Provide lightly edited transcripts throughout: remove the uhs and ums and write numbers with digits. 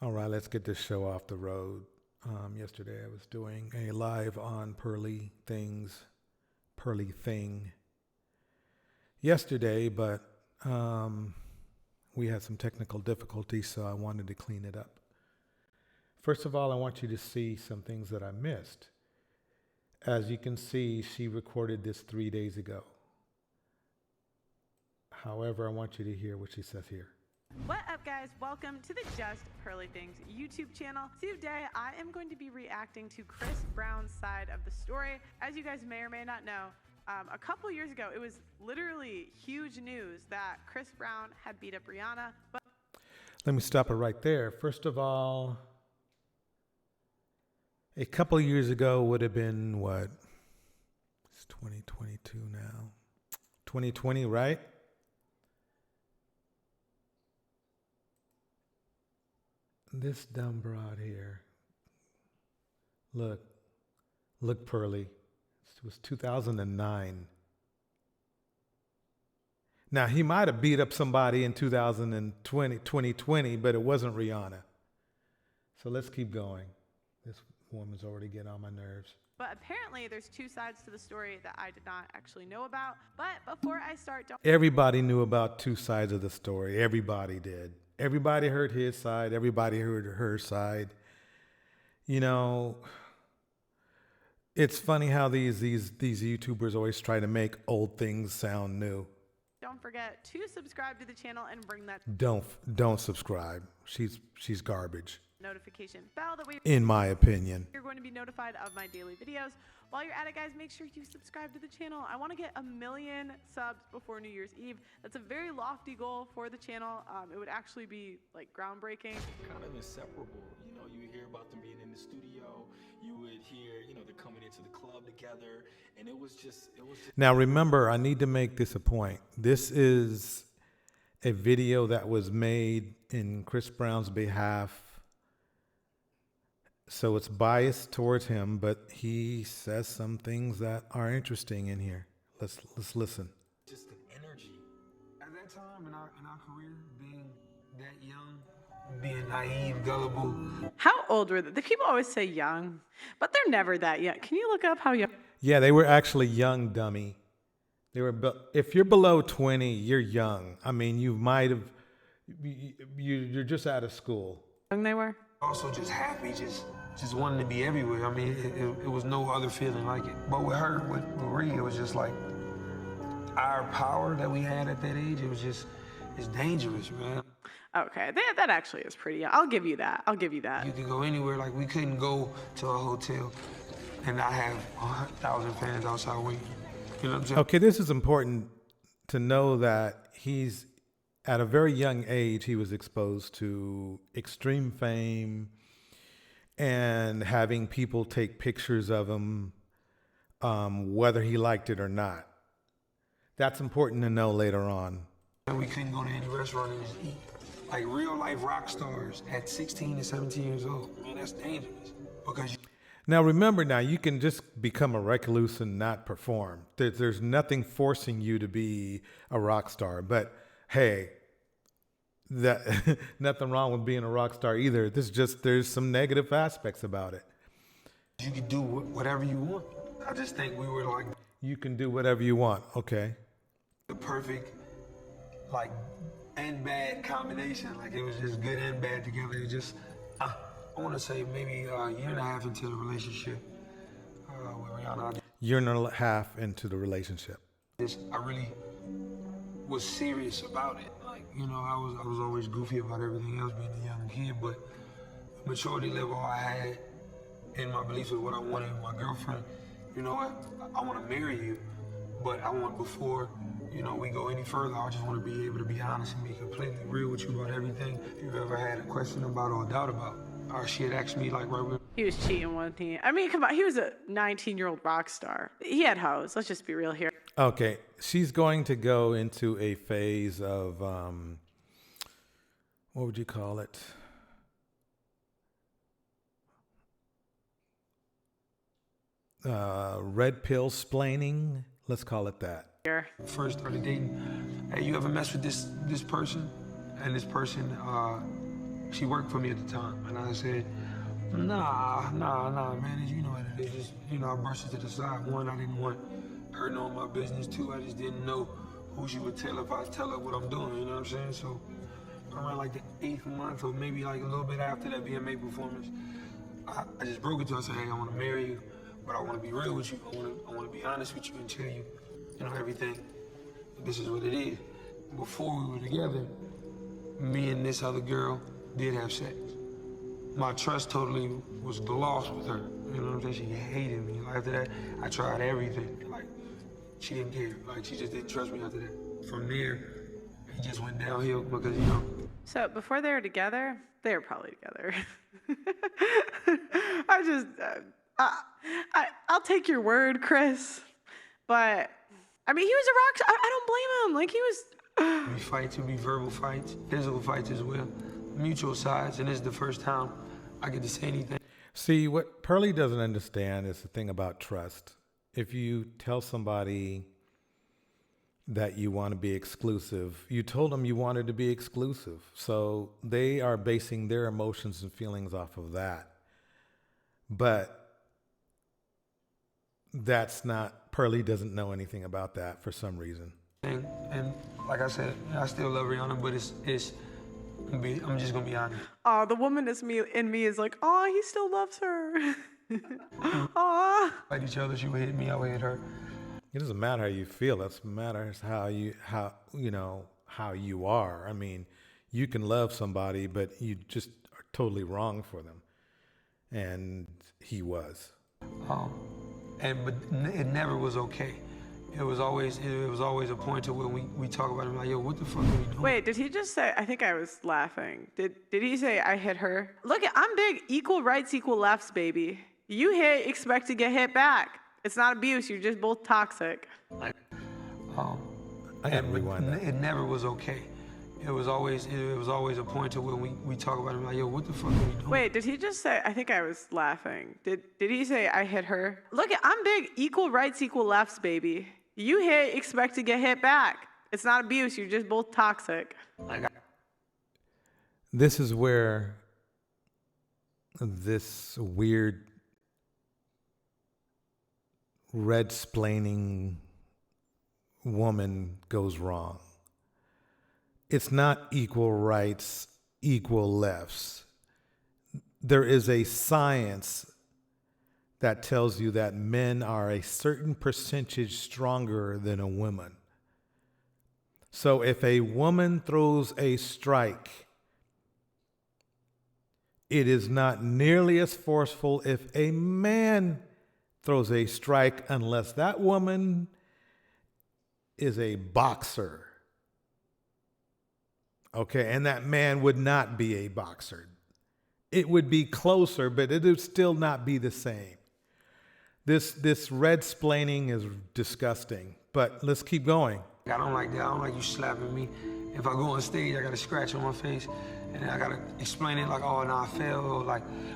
All right, let's get this show off the road. Yesterday I was doing a live on Pearly Thing yesterday, but we had some technical difficulties, so I wanted to clean it up. First of all, I want you to see some things that I missed. As you can see, she recorded this 3 days ago. However, I want you to hear what she says here. What up, guys? Welcome to the Just Pearly Things YouTube channel. Today, I am going to be reacting to Chris Brown's side of the story. As you guys may or may not know, a couple years ago, it was literally huge news that Chris Brown had beat up Rihanna. But let me stop it right there. First of all, a couple years ago would have been what? It's 2022 now. 2020, right? This dumb broad here. Look Pearly. It was 2009. Now, he might have beat up somebody in 2020, but it wasn't Rihanna. So let's keep going. This woman's already getting on my nerves. But apparently there's two sides to the story that I did not actually know about. But before I start, everybody knew about two sides of the story. Everybody did. Everybody heard his side. Everybody heard her side. You know, it's funny how these YouTubers always try to make old things sound new. Don't forget to subscribe to the channel and ring that Don't subscribe. She's garbage. Notification bell that in my opinion. You're going to be notified of my daily videos. While you're at it, guys, make sure you subscribe to the channel. I want to get 1 million subs before New Year's Eve. That's a very lofty goal for the channel. It would actually be like groundbreaking. Kind of inseparable. You know, you hear about them being in the studio. You would hear, you know, they're coming into the club together, and it was just. Now remember, I need to make this a point. This is a video that was made in Chris Brown's behalf. So it's biased towards him, but he says some things that are interesting in here. Let's listen. Just an energy. At that time in our career, being that young, being naive, gullible. How old were they? The people always say young, but they're never that young. Can you look up how young? Yeah, they were actually young, dummy. They were. If you're below 20, you're young. I mean, you might have. You're just out of school. Young they were. Also just happy, just wanting to be everywhere. I mean, it was no other feeling like it. But with her, with Marie, it was just like our power that we had at that age. It was just, it's dangerous, man. Okay, that actually is pretty young. I'll give you that. You could go anywhere. Like, we couldn't go to a hotel and not have 100,000 fans outside waiting. You know what I'm saying? Okay, this is important to know that he's, at a very young age, he was exposed to extreme fame and having people take pictures of him, whether he liked it or not. That's important to know later on. We couldn't go to any restaurant and just eat. Like real life rock stars at 16 and 17 years old. Man, that's dangerous. Because now remember, you can just become a recluse and not perform. There's nothing forcing you to be a rock star. But hey, that nothing wrong with being a rock star either. There's some negative aspects about it. You can do whatever you want. I just think we were like, you can do whatever you want. Okay. The perfect, like, and bad combination. Like, it was just good and bad together. It just, I want to say maybe a year and a half into the relationship with Rihanna. Year and a half into the relationship. I really was serious about it. Like, you know, I was always goofy about everything else, being a young kid, but the maturity level I had and my belief of what I wanted in my girlfriend, you know what? I want to marry you, but I want, before, you know, we go any further, I just want to be able to be honest and be completely real with you about everything you've ever had a question about or a doubt about. Or she had asked me, like, right when he was cheating, wasn't he? I mean, come on, he was a 19-year-old rock star. He had hoes. Let's just be real here. Okay, she's going to go into a phase of, what would you call it? Red pill splaining. Let's call it that. First started dating, hey, you ever mess with this person? And this person She worked for me at the time, and I said, nah, man, you know what it is. Just, I brushed it to the side. One, I didn't want her knowing my business. Two, I just didn't know who she would tell if I tell her what I'm doing, you know what I'm saying? So around like the 8th month or maybe like a little bit after that VMA performance, I just broke it to her. I said, hey, I want to marry you, but I want to be real with you. I want to be honest with you and tell you, everything. This is what it is. Before we were together, me and this other girl did have sex. My trust totally was lost with her. You know what I'm saying? She hated me. After that, I tried everything. She didn't care. She just didn't trust me after that. From there, it just went downhill because, So before they were together, they were probably together. I'll take your word, Chris. But I mean, he was a rock star. I don't blame him. He was. We fights, would be verbal fights, physical fights as well, mutual sides, and this is the first time I get to say anything. See, what Pearly doesn't understand is the thing about trust. If you tell somebody that you want to be exclusive, you told them you wanted to be exclusive. So they are basing their emotions and feelings off of that. But that's not, Pearly doesn't know anything about that for some reason. And like I said, I still love Rihanna, but I'm just gonna be honest. Oh, the woman in me is like, oh, he still loves her. Aw. Like each other, she would hit me, I would hit her. It doesn't matter how you feel. It matters how you are. I mean, you can love somebody, but you just are totally wrong for them. And he was. But it never was okay. It was always a point to when we talk about it, like, yo, what the fuck are we doing? Wait, did he just say, I think I was laughing. Did he say I hit her? Look, I'm big. Equal rights, equal lefts, baby. You hit, expect to get hit back. It's not abuse. You're just both toxic. I gotta rewind that. It never was okay. It was always a point to when we talk about it, like, yo, what the fuck are we doing? Wait, did he just say, I think I was laughing. Did he say I hit her? Look, I'm big. Equal rights, equal lefts, baby. You hit, expect to get hit back. It's not abuse. You're just both toxic. This is where this weird red-splaining woman goes wrong. It's not equal rights, equal lefts. There is a science that tells you that men are a certain percentage stronger than a woman. So if a woman throws a strike, it is not nearly as forceful if a man throws a strike unless that woman is a boxer. Okay, and that man would not be a boxer. It would be closer, but it would still not be the same. This red-splaining is disgusting, but let's keep going. I don't like that. I don't like you slapping me. If I go on stage, I got a scratch on my face, and then I gotta explain it like, oh, no, I fell,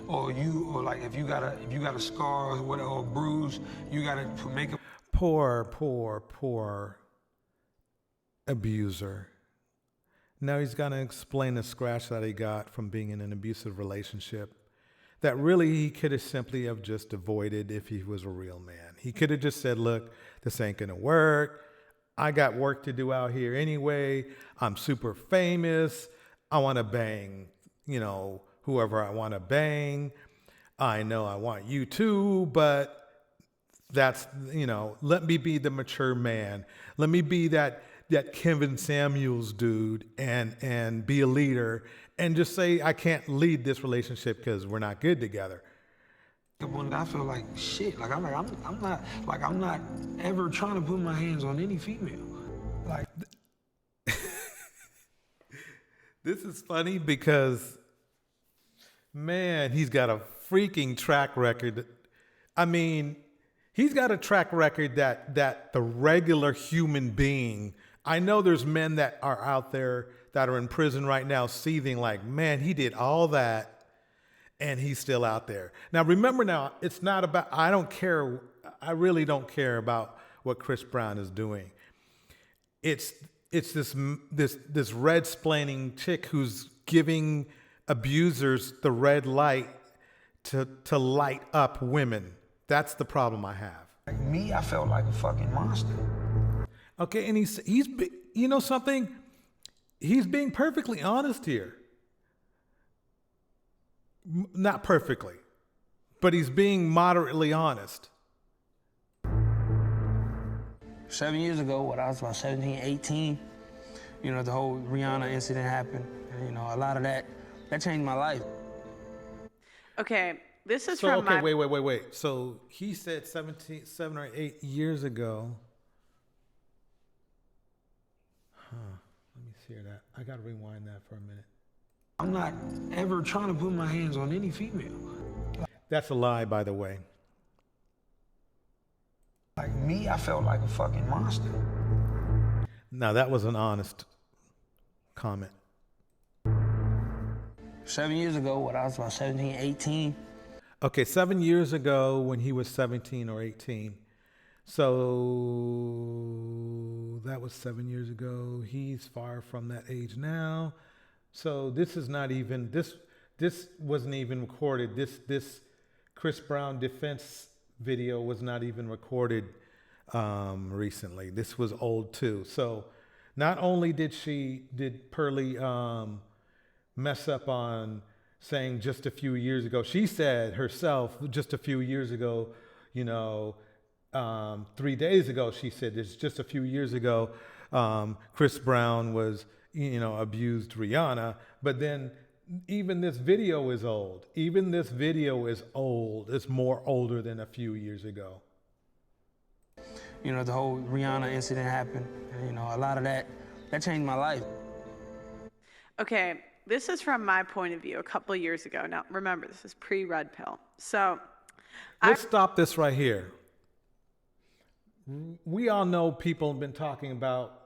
or if you got a scar or whatever, or a bruise, you gotta make a Poor abuser. Now he's gonna explain the scratch that he got from being in an abusive relationship that really he could have simply have just avoided if he was a real man. He could have just said, look, this ain't gonna work. I got work to do out here anyway. I'm super famous. I want to bang, whoever I want to bang. I know I want you too, but that's, let me be the mature man. Let me be that Kevin Samuels dude and be a leader and just say, I can't lead this relationship because we're not good together. I feel like shit. I'm not ever trying to put my hands on any female. This is funny because, man, he's got a freaking track record. I mean, he's got a track record that the regular human being, I know there's men that are out there that are in prison right now seething like, man, he did all that and he's still out there. Now, remember now, it's not about, I really don't care about what Chris Brown is doing. It's this red-splaining chick who's giving abusers the red light to light up women. That's the problem I have. Like me, I felt like a fucking monster. Okay, and you know something? He's being perfectly honest here. Not perfectly, but he's being moderately honest. 7 years ago, when I was about 17, 18, you know, the whole Rihanna incident happened. And, you know, a lot of that changed my life. Okay, this is So, from okay, my... wait. So he said 7 or 8 years ago. Let me see that. I got to rewind that for a minute. I'm not ever trying to put my hands on any female. That's a lie, by the way. Like me, I felt like a fucking monster. Now, that was an honest comment. 7 years ago, when I was about 17, 18. Okay, 7 years ago when he was 17 or 18. So that was 7 years ago. He's far from that age now. So this is not even, this wasn't even recorded. This Chris Brown defense video was not even recorded recently. This was old too. So not only did Pearly mess up on saying just a few years ago, she said herself just a few years ago, 3 days ago, she said it's just a few years ago, Chris Brown was, abused Rihanna. But then even this video is old. Even this video is old. It's more older than a few years ago. You know, the whole Rihanna incident happened. And, you know, a lot of that changed my life. Okay, this is from my point of view a couple of years ago. Now, remember, this is pre-Red Pill. So let's stop this right here. We all know people have been talking about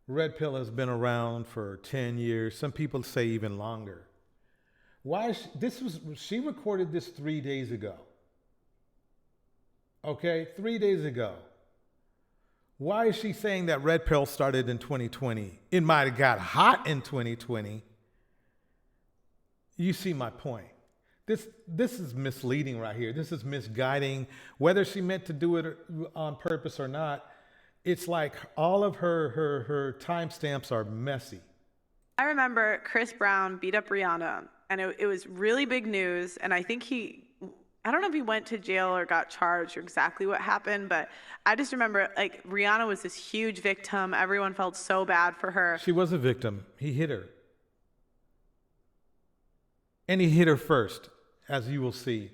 Red Pill has been around for 10 years. Some people say even longer. She recorded this 3 days ago. Okay, 3 days ago. Why is she saying that Red Pill started in 2020? It might have got hot in 2020. You see my point. This is misleading right here. This is misguiding. Whether she meant to do it on purpose or not, it's like all of her timestamps are messy. I remember Chris Brown beat up Rihanna, and it was really big news. And I think I don't know if he went to jail or got charged or exactly what happened, but I just remember like Rihanna was this huge victim. Everyone felt so bad for her. She was a victim. He hit her. And he hit her first, as you will see.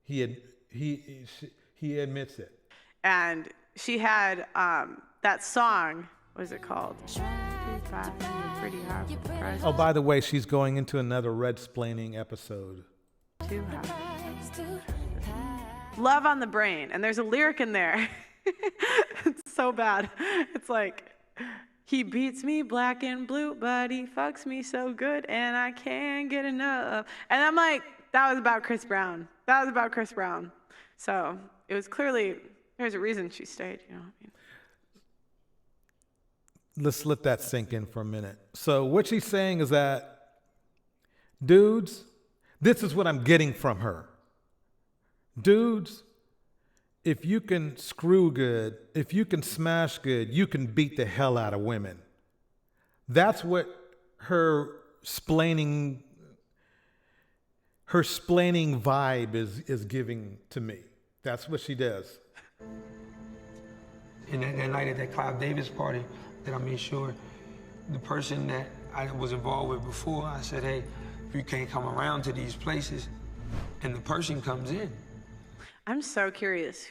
He admits it. And she had that song, what is it called? Oh, by the way, she's going into another Red-splaining episode. Love on the Brain. And there's a lyric in there. It's so bad. It's like, he beats me black and blue, but he fucks me so good and I can't get enough. And I'm like, that was about Chris Brown. That was about Chris Brown. So it was clearly, there's a reason she stayed, you know what I mean? Let's let that sink in for a minute. So what she's saying is that, dudes, this is what I'm getting from her. Dudes, if you can screw good, if you can smash good, you can beat the hell out of women. That's what her splaining vibe is giving to me. That's what she does. And that night at that Clive Davis party, that I made sure the person that I was involved with before, I said, hey, if you can't come around to these places, and the person comes in. I'm so curious.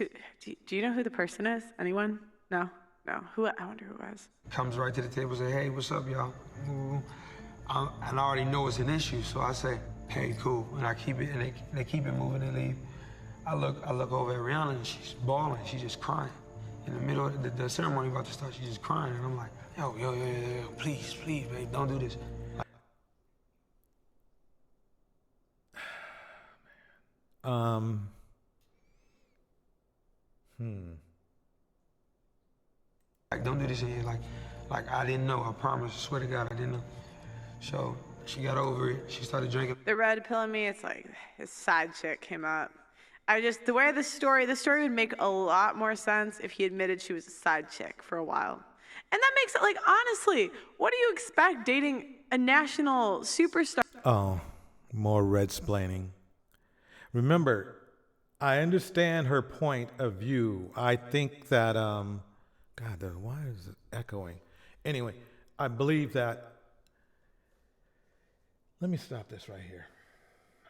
Do you know who the person is? Anyone? No? I wonder who it was. Comes right to the table and say, hey, what's up, y'all? And I already know it's an issue, so I say, hey, cool. And I keep it, and they keep it moving and leave. I look over at Rihanna, and she's bawling. She's just crying. In the middle of the ceremony about to start, she's just crying. And I'm like, yo, please, babe, don't do this. Like, don't do this in here. Like I didn't know. I promise. I swear to God, I didn't know. So She got over it. She started drinking. The red pill in me, it's like his side chick came up. The way the story would make a lot more sense if he admitted she was a side chick for a while. And that makes it like, honestly, what do you expect dating a national superstar? Oh, more red-splaining. Remember, I understand her point of view. I think that, why is it echoing? Anyway, I believe that, let me stop this right here.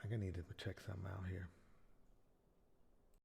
I need to check something out here.